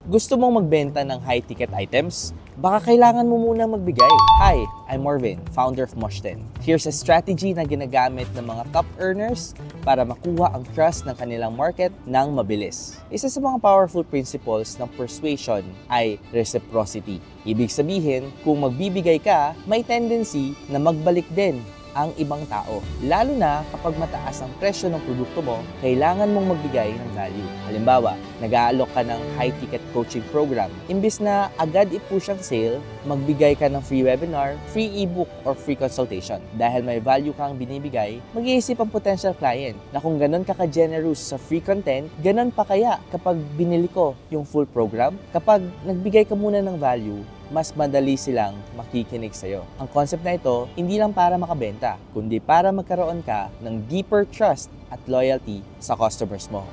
Gusto mong magbenta ng high-ticket items? Baka kailangan mo muna magbigay. Hi, I'm Marvin, founder of Mosh10. Here's a strategy na ginagamit ng mga top earners para makuha ang trust ng kanilang market ng mabilis. Isa sa mga powerful principles ng persuasion ay reciprocity. Ibig sabihin, kung magbibigay ka, may tendency na magbalik din ang ibang tao. Lalo na kapag mataas ang presyo ng produkto mo, kailangan mong magbigay ng value. Halimbawa, nag-aalok ka ng high-ticket coaching program. Imbis na agad i-push ang sale, magbigay ka ng free webinar, free ebook, or free consultation. Dahil may value kang binibigay, mag-iisip ang potential client na kung ganun ka-generous sa free content, ganun pa kaya kapag binili ko yung full program? Kapag nagbigay ka muna ng value, mas madali silang makikinig sa'yo. Ang concept na ito, hindi lang para makabenta, kundi para magkaroon ka ng deeper trust at loyalty sa customers mo.